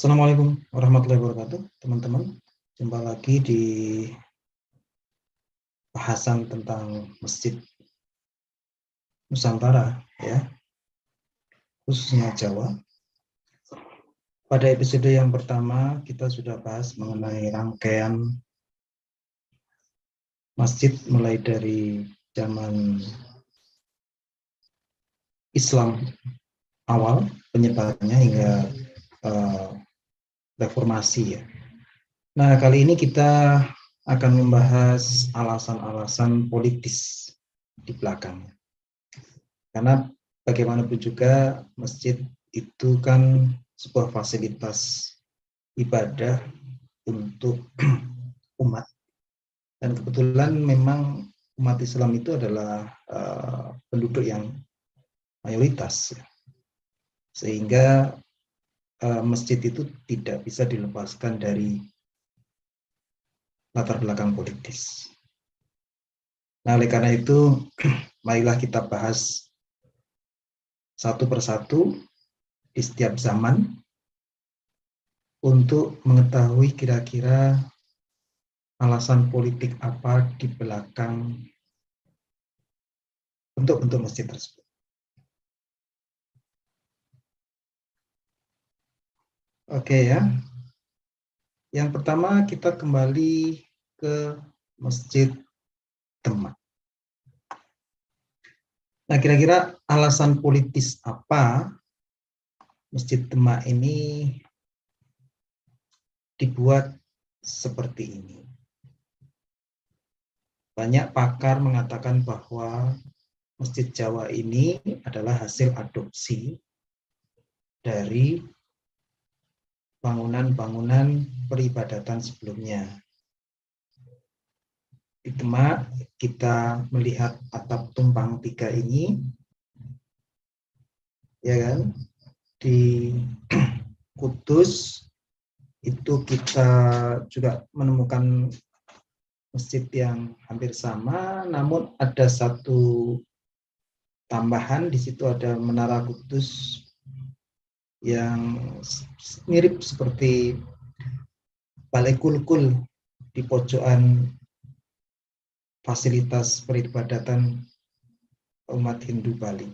Assalamualaikum warahmatullahi wabarakatuh, teman-teman. Jumpa lagi di bahasan tentang Masjid Nusantara, ya, khususnya Jawa. Pada episode yang pertama, kita sudah bahas mengenai rangkaian masjid mulai dari zaman Islam awal penyebarannya hingga reformasi, ya. Nah, kali ini kita akan membahas alasan-alasan politis di belakangnya. Karena bagaimanapun juga masjid itu kan sebuah fasilitas ibadah untuk umat. Dan kebetulan memang umat Islam itu adalah penduduk yang mayoritas, ya. Sehingga masjid itu tidak bisa dilepaskan dari latar belakang politis. Nah, oleh karena itu, marilah kita bahas satu persatu di setiap zaman untuk mengetahui kira-kira alasan politik apa di belakang bentuk-bentuk masjid tersebut. Oke, ya. Yang pertama kita kembali ke Masjid Demak. Nah, kira-kira alasan politis apa Masjid Demak ini dibuat seperti ini? Banyak pakar mengatakan bahwa Masjid Jawa ini adalah hasil adopsi dari bangunan-bangunan peribadatan sebelumnya. Di Demak kita melihat atap tumpang 3 ini, ya kan? Di Kudus itu kita juga menemukan masjid yang hampir sama, namun ada satu tambahan. Di situ ada Menara Kudus yang mirip seperti Balai Kulkul di pojokan fasilitas peribadatan umat Hindu Bali.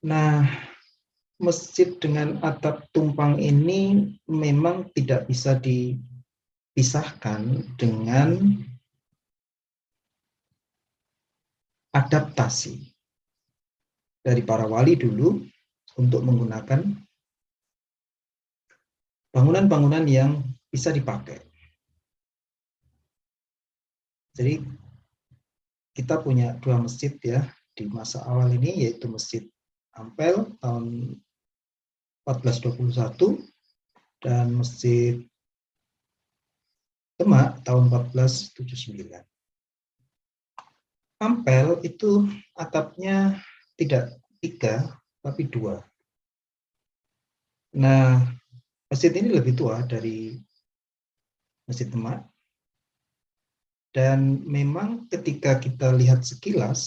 Nah, masjid dengan atap tumpang ini memang tidak bisa dipisahkan dengan adaptasi dari para wali dulu untuk menggunakan bangunan-bangunan yang bisa dipakai. Jadi kita punya 2 masjid, ya, di masa awal ini, yaitu Masjid Ampel tahun 1421 dan Masjid Demak tahun 1479. Ampel itu atapnya tidak 3 tapi 2. Nah, masjid ini lebih tua dari Masjid Demak. Dan memang ketika kita lihat sekilas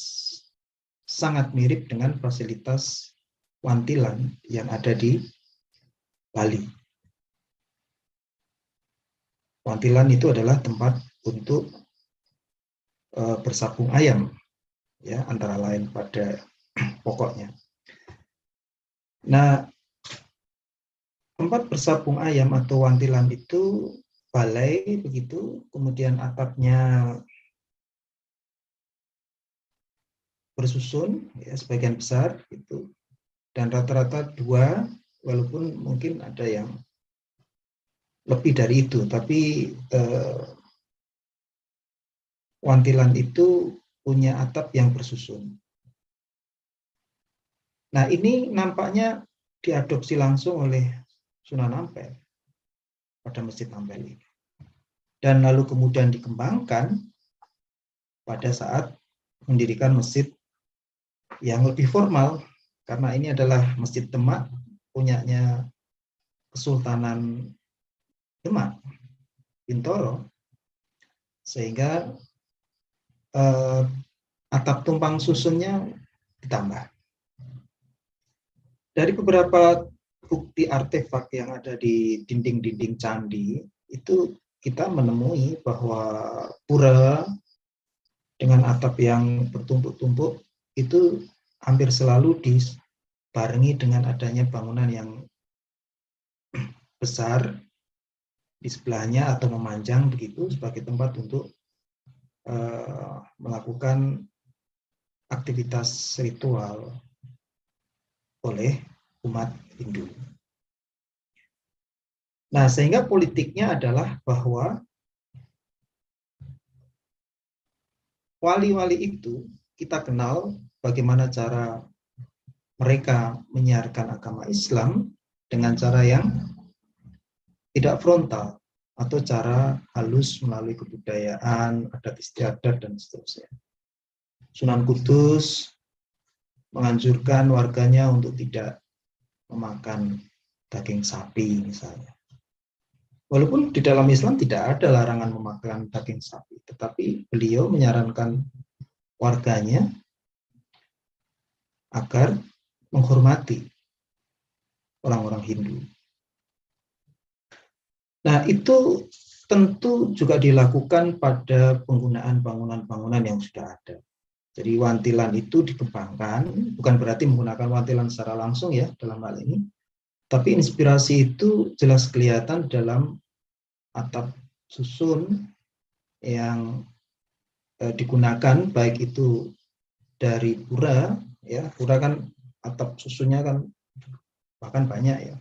sangat mirip dengan fasilitas Wantilan yang ada di Bali. Wantilan itu adalah tempat untuk bersabung ayam, ya, antara lain pada pokoknya. Nah, tempat bersabung ayam atau wantilan itu balai begitu, kemudian atapnya bersusun, ya, sebagian besar itu, dan rata-rata 2, walaupun mungkin ada yang lebih dari itu, tapi wantilan itu punya atap yang bersusun. Nah, ini nampaknya diadopsi langsung oleh Sunan Ampel pada Masjid Ampel ini. Dan lalu kemudian dikembangkan pada saat mendirikan masjid yang lebih formal, karena ini adalah Masjid Demak punyanya Kesultanan Demak, Bintoro, sehingga atap tumpang susunnya ditambah. Dari beberapa bukti artefak yang ada di dinding-dinding candi, itu kita menemui bahwa pura dengan atap yang bertumpuk-tumpuk itu hampir selalu dibarengi dengan adanya bangunan yang besar di sebelahnya atau memanjang begitu sebagai tempat untuk melakukan aktivitas ritual oleh umat Hindu. Nah, sehingga politiknya adalah bahwa wali-wali itu kita kenal bagaimana cara mereka menyiarkan agama Islam dengan cara yang tidak frontal atau cara halus melalui kebudayaan, adat istiadat, dan seterusnya. Sunan Kudus menganjurkan warganya untuk tidak memakan daging sapi misalnya. Walaupun di dalam Islam tidak ada larangan memakan daging sapi, tetapi beliau menyarankan warganya agar menghormati orang-orang Hindu. Nah, itu tentu juga dilakukan pada penggunaan bangunan-bangunan yang sudah ada. Jadi wantilan itu dikembangkan, bukan berarti menggunakan wantilan secara langsung ya dalam hal ini, tapi inspirasi itu jelas kelihatan dalam atap susun yang digunakan, baik itu dari pura, ya pura kan atap susunnya kan bahkan banyak ya.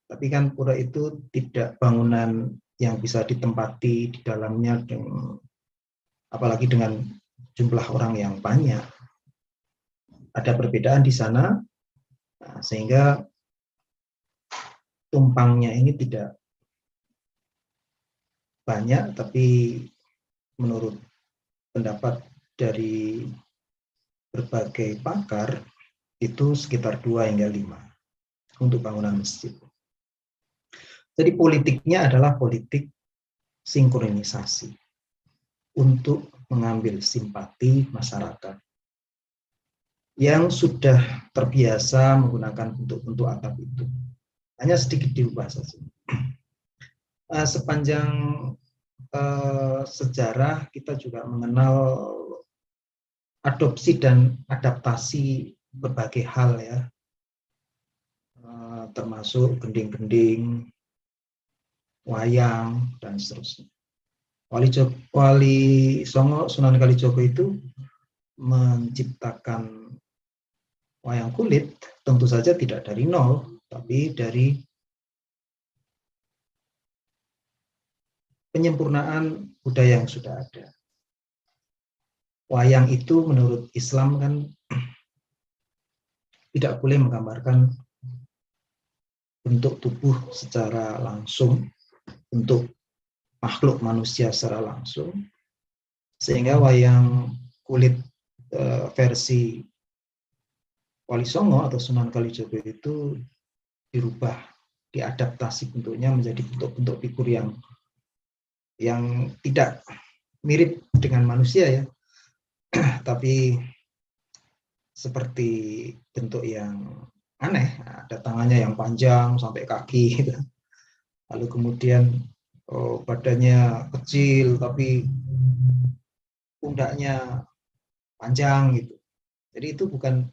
Tapi kan pura itu tidak bangunan yang bisa ditempati di dalamnya, apalagi dengan jumlah orang yang banyak. Ada perbedaan di sana, sehingga tumpangnya ini tidak banyak, tapi menurut pendapat dari berbagai pakar itu sekitar 2 hingga 5 untuk bangunan masjid. Jadi politiknya adalah politik sinkronisasi untuk mengambil simpati masyarakat yang sudah terbiasa menggunakan bentuk-bentuk atap itu. Hanya sedikit diubah saja. Sepanjang sejarah kita juga mengenal adopsi dan adaptasi berbagai hal ya, termasuk gending-gending, wayang, dan seterusnya. Wali Songo Sunan Kalijogo itu menciptakan wayang kulit tentu saja tidak dari nol, tapi dari penyempurnaan budaya yang sudah ada. Wayang itu menurut Islam kan tidak boleh menggambarkan bentuk tubuh secara langsung, bentuk makhluk manusia secara langsung, sehingga wayang kulit versi Wali Songo atau Sunan Kalijogo itu dirubah, diadaptasi bentuknya menjadi bentuk-bentuk figur yang tidak mirip dengan manusia ya, tapi seperti bentuk yang aneh, ada tangannya yang panjang sampai kaki gitu. Lalu kemudian badannya kecil tapi pundaknya panjang gitu. Jadi itu bukan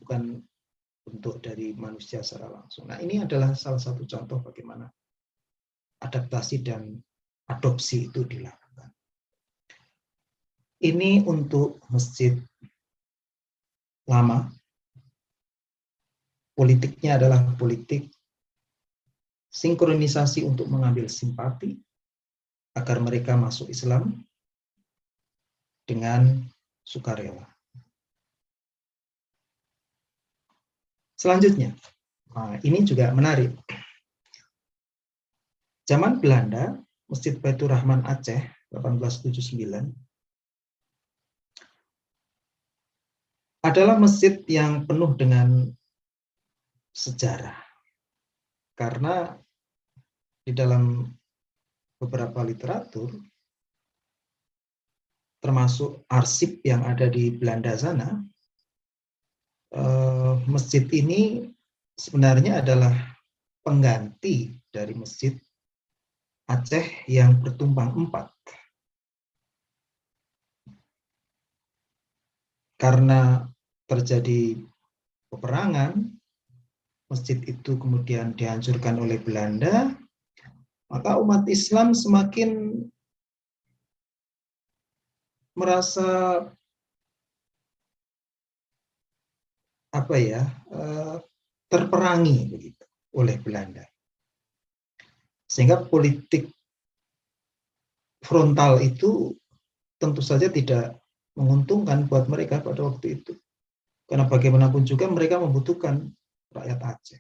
bentuk dari manusia secara langsung. Nah, ini adalah salah satu contoh bagaimana adaptasi dan adopsi itu dilakukan. Ini untuk masjid lama. Politiknya adalah politik sinkronisasi untuk mengambil simpati agar mereka masuk Islam dengan sukarela. Selanjutnya, ini juga menarik. Zaman Belanda, Masjid Baitur Rahman Aceh 1879 adalah masjid yang penuh dengan sejarah. Karena di dalam beberapa literatur, termasuk arsip yang ada di Belanda sana, masjid ini sebenarnya adalah pengganti dari Masjid Aceh yang bertumpang 4. Karena terjadi peperangan, masjid itu kemudian dihancurkan oleh Belanda, maka umat Islam semakin merasa terperangi begitu oleh Belanda. Sehingga politik frontal itu tentu saja tidak menguntungkan buat mereka pada waktu itu. Karena bagaimanapun juga mereka membutuhkan rakyat Aceh.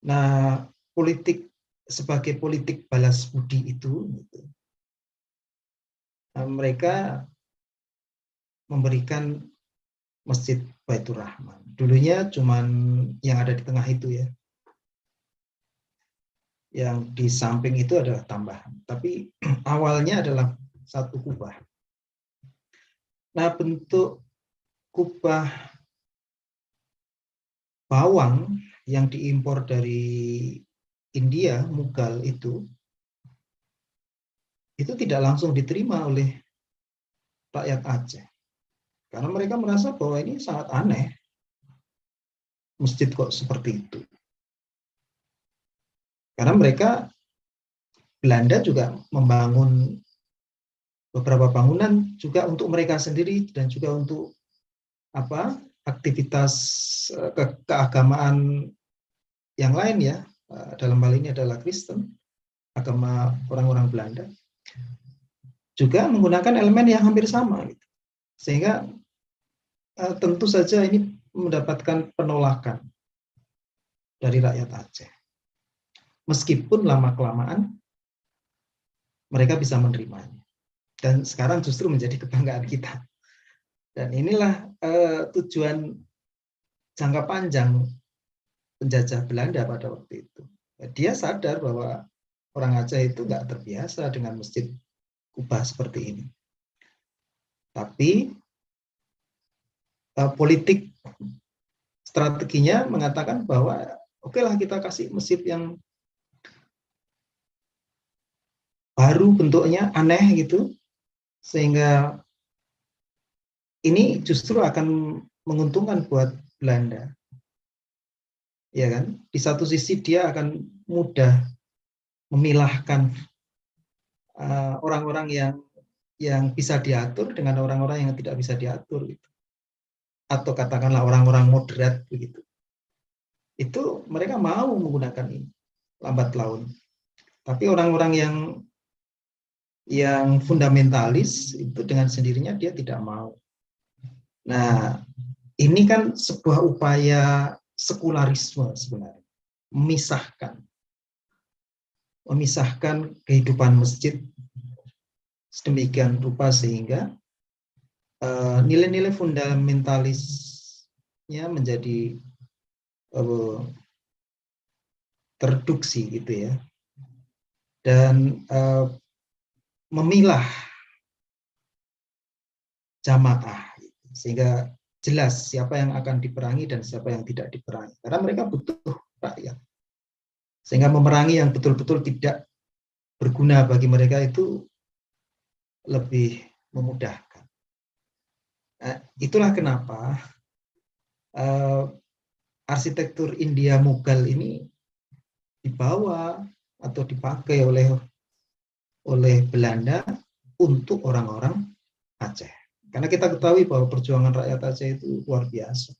Nah, politik sebagai politik balas budi itu, mereka memberikan Masjid Baitur Rahman. Dulunya cuman yang ada di tengah itu ya. Yang di samping itu adalah tambahan. Tapi awalnya adalah satu kubah. Nah, bentuk kubah bawang yang diimpor dari India, Mughal itu tidak langsung diterima oleh rakyat Aceh. Karena mereka merasa bahwa ini sangat aneh, masjid kok seperti itu. Karena mereka, Belanda juga membangun beberapa bangunan juga untuk mereka sendiri dan juga untuk aktivitas keagamaan yang lain ya. Dalam hal ini adalah Kristen, agama orang-orang Belanda. Juga menggunakan elemen yang hampir sama gitu. Sehingga tentu saja ini mendapatkan penolakan dari rakyat Aceh. Meskipun lama-kelamaan mereka bisa menerimanya. Dan sekarang justru menjadi kebanggaan kita. Dan inilah tujuan jangka panjang penjajah Belanda pada waktu itu. Dia sadar bahwa orang Aceh itu nggak terbiasa dengan masjid kubah seperti ini. Tapi politik strateginya mengatakan bahwa oke lah kita kasih masjid yang baru bentuknya aneh gitu, sehingga ini justru akan menguntungkan buat Belanda. Ya kan? Di satu sisi dia akan mudah memilahkan orang-orang yang bisa diatur dengan orang-orang yang tidak bisa diatur gitu. Atau katakanlah orang-orang moderat begitu. Itu mereka mau menggunakan ini lambat laun. Tapi orang-orang yang fundamentalis itu dengan sendirinya dia tidak mau. Nah, ini kan sebuah upaya sekularisme sebenarnya, memisahkan kehidupan masjid sedemikian rupa sehingga nilai-nilai fundamentalisnya menjadi terreduksi gitu ya, dan memilah jamaah sehingga jelas siapa yang akan diperangi dan siapa yang tidak diperangi, karena mereka butuh rakyat, sehingga memerangi yang betul-betul tidak berguna bagi mereka itu lebih memudahkan. Nah, itulah kenapa arsitektur India Mughal ini dibawa atau dipakai oleh Belanda untuk orang-orang Aceh. Karena kita ketahui bahwa perjuangan rakyat Aceh itu luar biasa.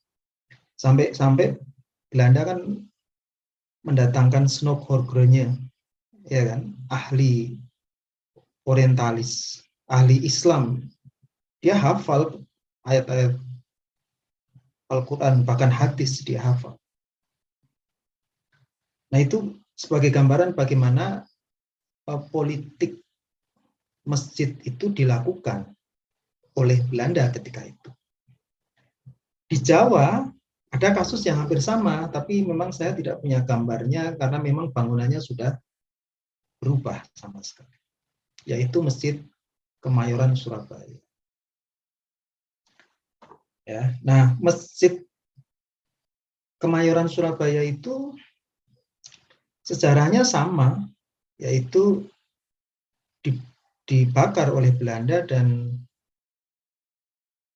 Sampai Belanda kan mendatangkan Snokhorgrnya, ya kan, ahli orientalis, ahli Islam. Dia hafal ayat-ayat Al-Quran, bahkan hadis dia hafal. Nah, itu sebagai gambaran bagaimana politik masjid itu dilakukan oleh Belanda ketika itu. Di Jawa ada kasus yang hampir sama, tapi memang saya tidak punya gambarnya karena memang bangunannya sudah berubah sama sekali, yaitu Masjid Kemayoran Surabaya. Ya, nah Masjid Kemayoran Surabaya itu sejarahnya sama, yaitu dibakar oleh Belanda dan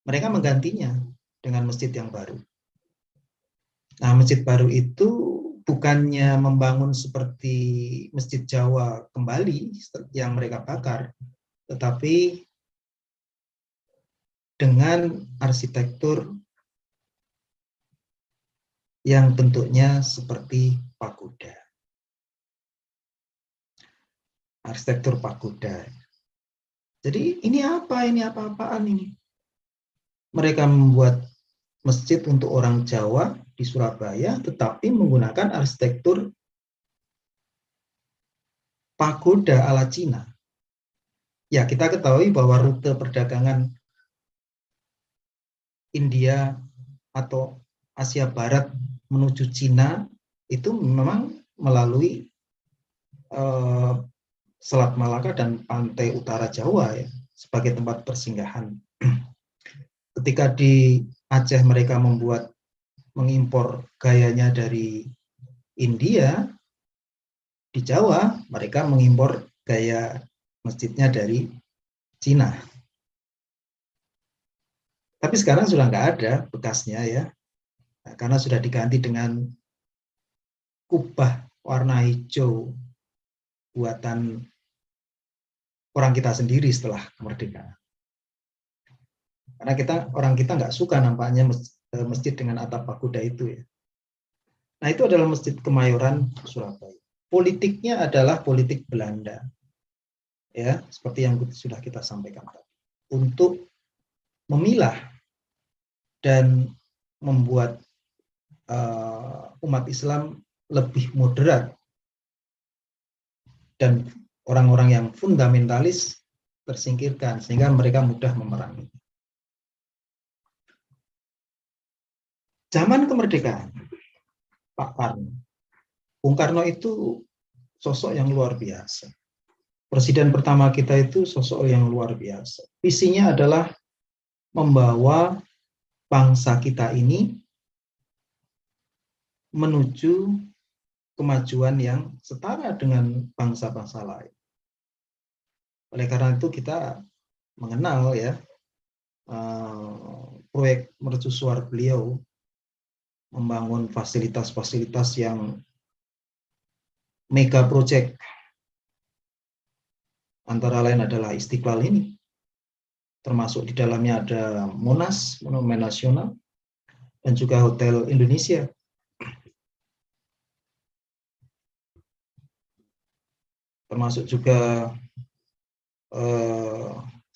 mereka menggantinya dengan masjid yang baru. Nah, masjid baru itu bukannya membangun seperti Masjid Jawa kembali yang mereka bakar, tetapi dengan arsitektur yang bentuknya seperti pagoda. Arsitektur pagoda. Jadi ini apa? Ini apa-apaan ini? Mereka membuat masjid untuk orang Jawa di Surabaya, tetapi menggunakan arsitektur pagoda ala Cina. Ya, kita ketahui bahwa rute perdagangan India atau Asia Barat menuju Cina itu memang melalui Selat Malaka dan pantai utara Jawa ya, sebagai tempat persinggahan. Ketika di Aceh mereka mengimpor gayanya dari India, di Jawa mereka mengimpor gaya masjidnya dari Cina. Tapi sekarang sudah nggak ada bekasnya ya, karena sudah diganti dengan kubah warna hijau buatan orang kita sendiri setelah kemerdekaan. Karena orang kita nggak suka nampaknya masjid dengan atap pagoda itu ya. Nah, itu adalah Masjid Kemayoran Surabaya. Politiknya adalah politik Belanda, ya, seperti yang sudah kita sampaikan tadi, untuk memilah dan membuat umat Islam lebih moderat dan orang-orang yang fundamentalis tersingkirkan sehingga mereka mudah memerangi. Zaman kemerdekaan, Pak Karno, Bung Karno itu sosok yang luar biasa. Presiden pertama kita itu sosok yang luar biasa. Visinya adalah membawa bangsa kita ini menuju kemajuan yang setara dengan bangsa-bangsa lain. Oleh karena itu kita mengenal ya proyek mercusuar beliau membangun fasilitas-fasilitas yang mega project, antara lain adalah Istiqlal ini, termasuk di dalamnya ada Monas, Monumen Nasional, dan juga Hotel Indonesia. Termasuk juga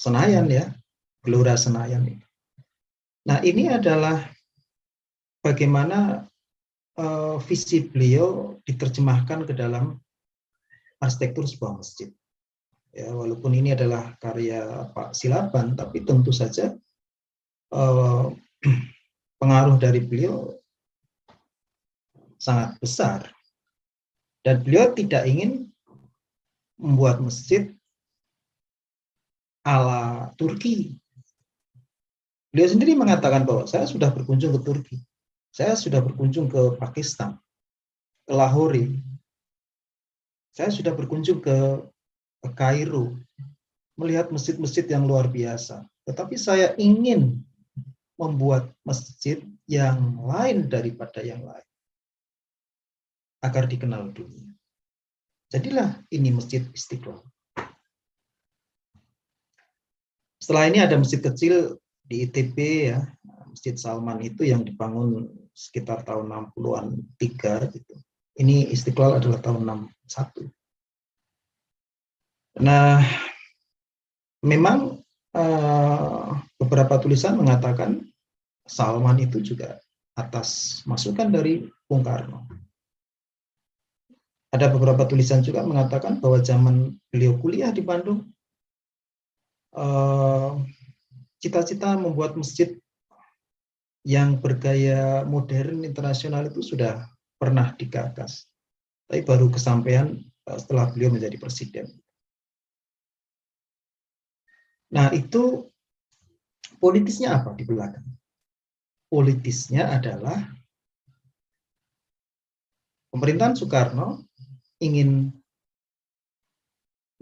Senayan ya, Gelora Senayan. Nah, ini adalah bagaimana visi beliau diterjemahkan ke dalam arsitektur sebuah masjid. Ya, walaupun ini adalah karya Pak Silaban, tapi tentu saja pengaruh dari beliau sangat besar. Dan beliau tidak ingin membuat masjid ala Turki. Beliau sendiri mengatakan bahwa saya sudah berkunjung ke Turki, saya sudah berkunjung ke Pakistan, ke Lahore, saya sudah berkunjung ke Kairo, melihat masjid-masjid yang luar biasa. Tetapi saya ingin membuat masjid yang lain daripada yang lain, agar dikenal dunia. Jadilah ini Masjid Istiqlal. Setelah ini ada masjid kecil di ITB ya, Masjid Salman itu yang dibangun sekitar tahun 60-an 3 gitu. Ini Istiqlal adalah tahun 61. Nah, memang beberapa tulisan mengatakan Salman itu juga atas masukan dari Bung Karno. Ada beberapa tulisan juga mengatakan bahwa zaman beliau kuliah di Bandung, cita-cita membuat masjid yang bergaya modern internasional itu sudah pernah digagas, tapi baru kesampaian setelah beliau menjadi presiden. Nah, itu politisnya apa di belakang? Politisnya adalah pemerintahan Soekarno ingin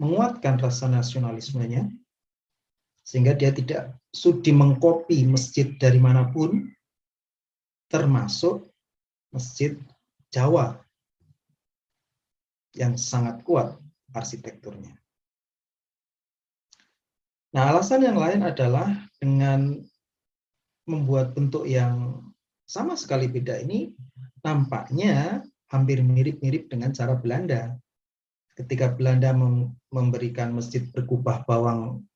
menguatkan rasa nasionalismenya, sehingga dia tidak sudi mengkopi masjid dari manapun, termasuk masjid Jawa yang sangat kuat arsitekturnya. Nah, alasan yang lain adalah dengan membuat bentuk yang sama sekali beda ini, nampaknya hampir mirip-mirip dengan cara Belanda. Ketika Belanda memberikan masjid berkubah bawang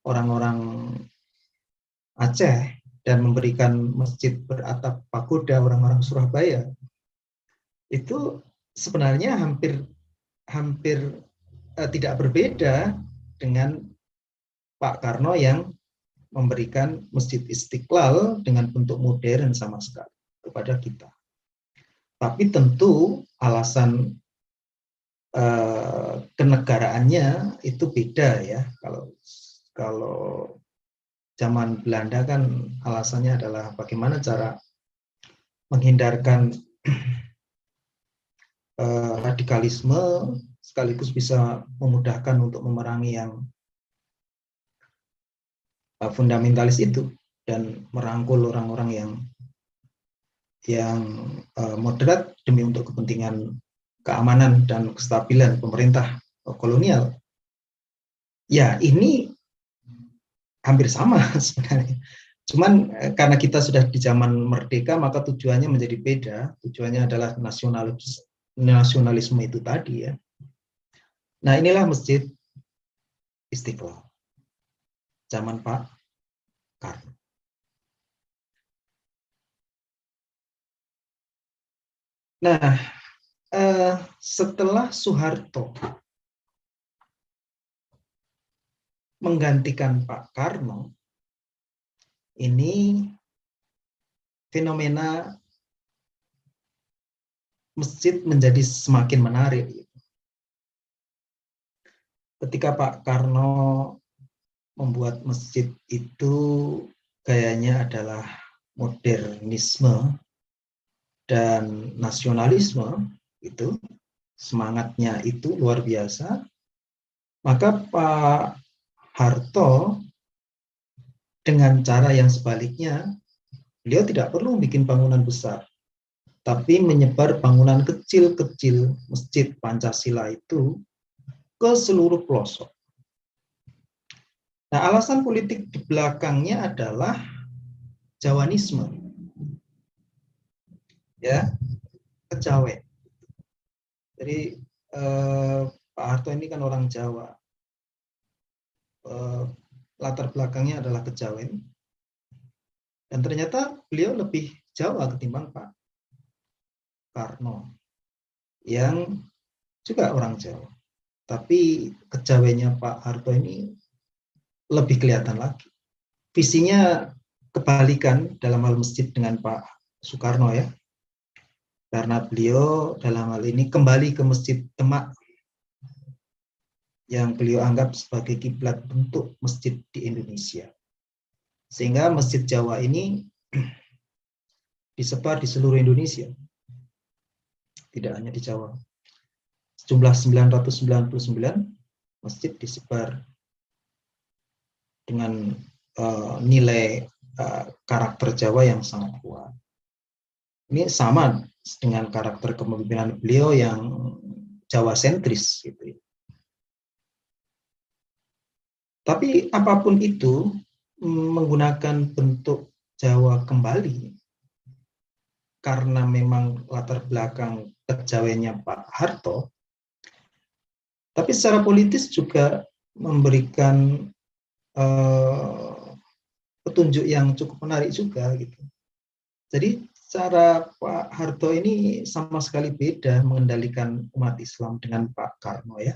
orang-orang Aceh dan memberikan masjid beratap pagoda orang-orang Surabaya, itu sebenarnya hampir tidak berbeda dengan Pak Karno yang memberikan Masjid Istiqlal dengan bentuk modern sama sekali kepada kita. Tapi tentu alasan kenegaraannya itu beda ya. Kalau zaman Belanda kan alasannya adalah bagaimana cara menghindarkan radikalisme sekaligus bisa memudahkan untuk memerangi yang fundamentalis itu dan merangkul orang-orang yang moderat demi untuk kepentingan keamanan dan kestabilan pemerintah kolonial. Ya, ini hampir sama sebenarnya. Cuman karena kita sudah di zaman merdeka, maka tujuannya menjadi beda. Tujuannya adalah nasionalisme itu tadi ya. Nah, inilah Masjid Istiqlal zaman Pak Karno. Nah, setelah Soeharto menggantikan Pak Karno, ini fenomena masjid menjadi semakin menarik. Ketika Pak Karno membuat masjid itu gayanya adalah modernisme dan nasionalisme, itu semangatnya itu luar biasa, maka Pak Harto dengan cara yang sebaliknya, beliau tidak perlu bikin bangunan besar, tapi menyebar bangunan kecil-kecil masjid Pancasila itu ke seluruh pelosok. Nah, alasan politik di belakangnya adalah Jawanisme, ya, kejawen. Jadi Pak Harto ini kan orang Jawa, latar belakangnya adalah kejawen, dan ternyata beliau lebih Jawa ketimbang Pak Karno yang juga orang Jawa. Tapi kejawennya Pak Harto ini lebih kelihatan lagi. Visinya kebalikan dalam hal masjid dengan Pak Soekarno ya. Karena beliau dalam hal ini kembali ke Masjid Demak yang beliau anggap sebagai kiblat bentuk masjid di Indonesia. Sehingga Masjid Jawa ini disebar di seluruh Indonesia. Tidak hanya di Jawa. Jumlah 999 masjid disebar dengan nilai karakter Jawa yang sangat kuat. Ini sama dengan karakter kepemimpinan beliau yang Jawa sentris gitu. Tapi apapun itu, menggunakan bentuk Jawa kembali karena memang latar belakang kejawennya Pak Harto, tapi secara politis juga memberikan petunjuk yang cukup menarik juga gitu. Jadi cara Pak Harto ini sama sekali beda mengendalikan umat Islam dengan Pak Karno ya.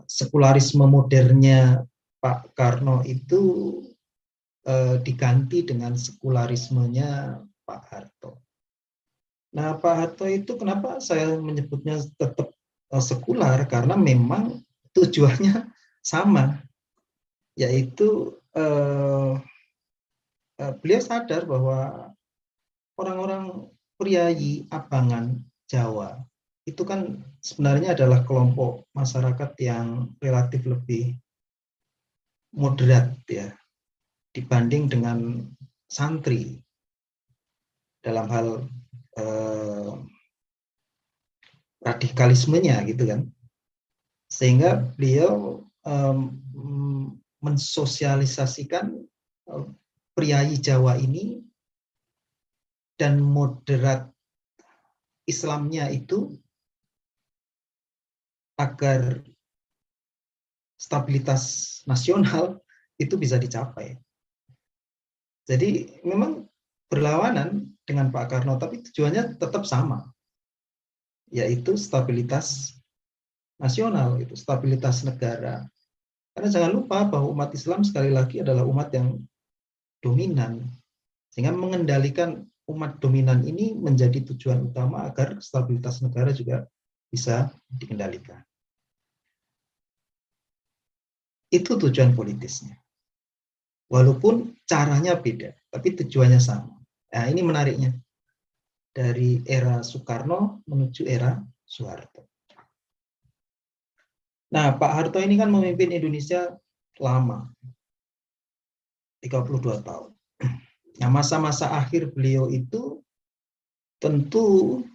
Sekularisme modernnya Pak Karno itu diganti dengan sekularismenya Pak Harto. Nah, Pak Harto itu kenapa saya menyebutnya tetap sekular, karena memang tujuannya sama, yaitu beliau sadar bahwa orang-orang priayi abangan Jawa itu kan sebenarnya adalah kelompok masyarakat yang relatif lebih moderat ya dibanding dengan santri dalam hal radikalismenya gitu kan, sehingga beliau mensosialisasikan priayi Jawa ini dan moderat Islamnya itu agar stabilitas nasional itu bisa dicapai. Jadi memang berlawanan dengan Pak Karno, tapi tujuannya tetap sama, yaitu stabilitas nasional, itu stabilitas negara. Karena jangan lupa bahwa umat Islam sekali lagi adalah umat yang dominan, sehingga mengendalikan umat dominan ini menjadi tujuan utama agar stabilitas negara juga bisa dikendalikan. Itu tujuan politisnya. Walaupun caranya beda, tapi tujuannya sama. Nah, ini menariknya. Dari era Soekarno menuju era Soeharto. Nah, Pak Harto ini kan memimpin Indonesia lama, 32 tahun. Nah, masa-masa akhir beliau itu tentu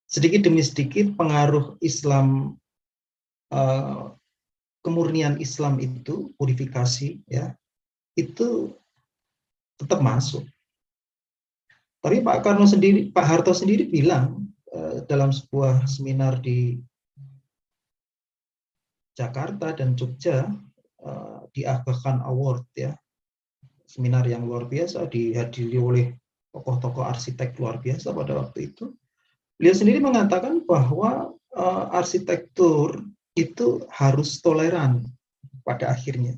sedikit demi sedikit pengaruh Islam, kemurnian Islam itu, purifikasi ya, itu tetap masuk. Tapi Pak Harto sendiri bilang dalam sebuah seminar di Jakarta dan Jogja, di Aga Khan Award ya, seminar yang luar biasa dihadiri oleh tokoh-tokoh arsitek luar biasa pada waktu itu. Beliau sendiri mengatakan bahwa arsitektur itu harus toleran pada akhirnya.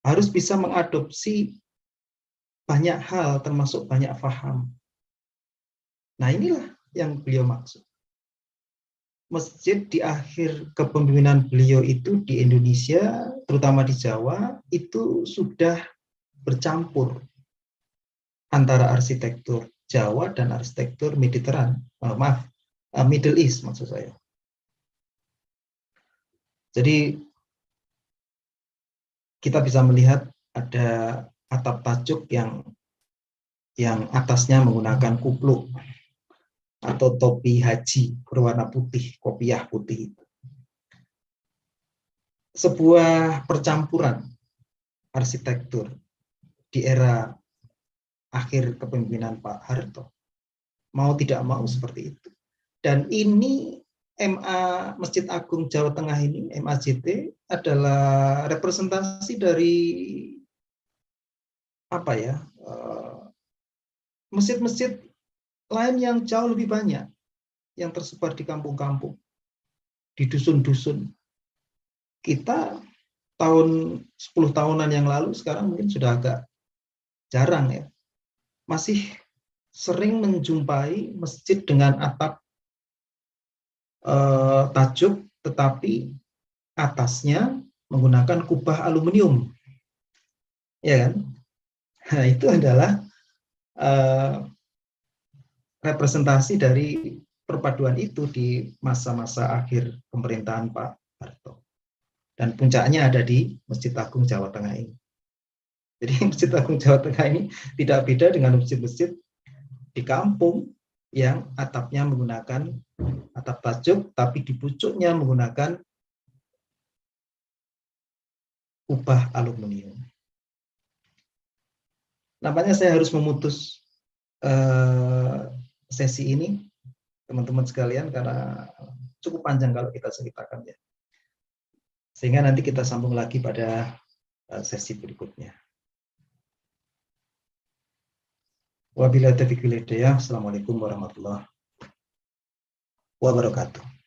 Harus bisa mengadopsi banyak hal, termasuk banyak faham. Nah, inilah yang beliau maksud. Masjid di akhir kepemimpinan beliau itu di Indonesia, terutama di Jawa, itu sudah bercampur antara arsitektur Jawa dan arsitektur Mediteran. Middle East maksud saya. Jadi kita bisa melihat ada atap tajuk yang atasnya menggunakan kupluk atau topi haji berwarna putih, kopiah putih. Sebuah percampuran arsitektur di era akhir kepemimpinan Pak Harto. Mau tidak mau seperti itu. Dan ini MA Masjid Agung Jawa Tengah ini, MAJT, adalah representasi dari apa ya, masjid-masjid lain yang jauh lebih banyak yang tersebar di kampung-kampung, di dusun-dusun. Kita tahun 10 tahunan yang lalu sekarang mungkin sudah agak jarang ya. Masih sering menjumpai masjid dengan atap tajuk tetapi atasnya menggunakan kubah aluminium. Ya kan? Nah, itu adalah representasi dari perpaduan itu di masa-masa akhir pemerintahan Pak Harto. Dan puncaknya ada di Masjid Agung Jawa Tengah ini. Jadi Masjid Agung Jawa Tengah ini tidak beda dengan masjid-masjid di kampung yang atapnya menggunakan atap tajuk, tapi di pucuknya menggunakan kubah aluminium. Nampaknya saya harus memutus sesi ini, teman-teman sekalian, karena cukup panjang kalau kita ceritakan ya. Sehingga nanti kita sambung lagi pada sesi berikutnya. Wabillahi taufiq wal hidayah. Assalamualaikum warahmatullahi wabarakatuh.